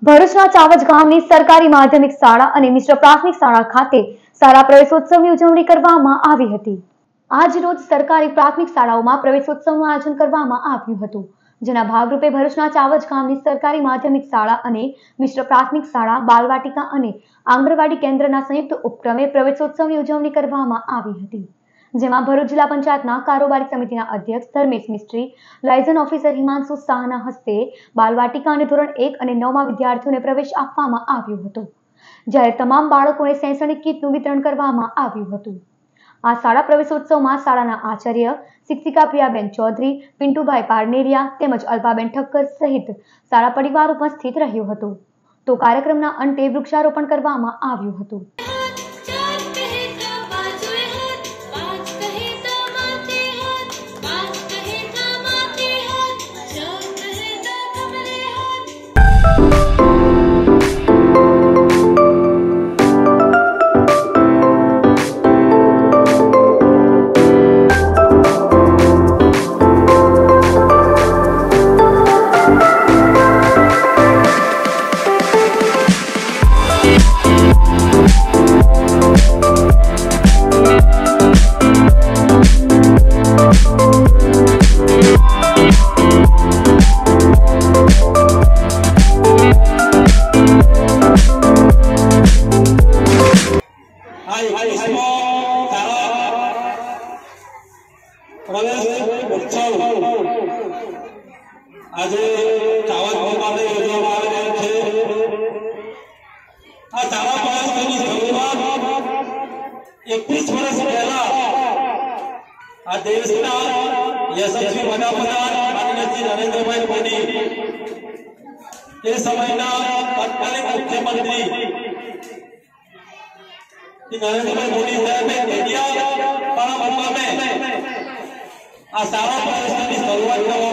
ભરૂચના ચાવજ ગામની સરકારી માધ્યમિક શાળા અને મિશ્ર પ્રાથમિક શાળા ખાતે શાળા પ્રવેશોત્સવની ઉજવણી કરવામાં આવી હતી। આજ રોજ સરકારી પ્રાથમિક શાળાઓમાં પ્રવેશોત્સવનું આયોજન કરવામાં આવ્યું હતું, જેના ભાગરૂપે ભરૂચના ચાવજ ગામની સરકારી માધ્યમિક શાળા અને મિશ્ર પ્રાથમિક શાળા, બાલવાટિકા અને આંગણવાડી કેન્દ્રના સંયુક્ત ઉપક્રમે પ્રવેશોત્સવની ઉજવણી કરવામાં આવી હતી, જેમાં ભરૂચ જિલ્લા પંચાયતના કારોબારી સમિતિના અધ્યક્ષ ધર્મેશ મિસ્ત્રી, લાયઝન ઓફિસર હિમાંશુ શાહના હસ્તે બાલવાટિકા અને ધોરણ 1 અને 9 માં વિદ્યાર્થીઓને પ્રવેશ આપવામાં આવ્યો હતો, જ્યારે તમામ બાળકોને શૈક્ષણિક કીટનું વિતરણ કરવામાં આવ્યું હતું। આ શાળા પ્રવેશોત્સવમાં શાળાના આચાર્ય શિક્ષિકા પ્રિયાબેન ચૌધરી, પિન્ટુભાઈ પારનેરિયા તેમજ અલ્પાબેન ઠક્કર સહિત શાળા પરિવાર ઉપસ્થિત રહ્યો હતો। તો કાર્યક્રમના અંતે વૃક્ષારોપણ કરવામાં આવ્યું હતું। आज चावज गामे योजવામાં આવી રહ્યો છે। આ શાળા પ્રવેશોત્સવની શરૂઆત 21 વર્ષ પહેલા આ દેશના યશસ્વી વડાપ્રધાન માનનીય શ્રી નરેન્દ્રભાઈ મોદી એ સમયના તત્કાલીન મુખ્યમંત્રી श्री नरेंद्रभाई मोदी साहब इंडिया मुकामे आ शाळा प्रवेशोत्सवની શરૂઆત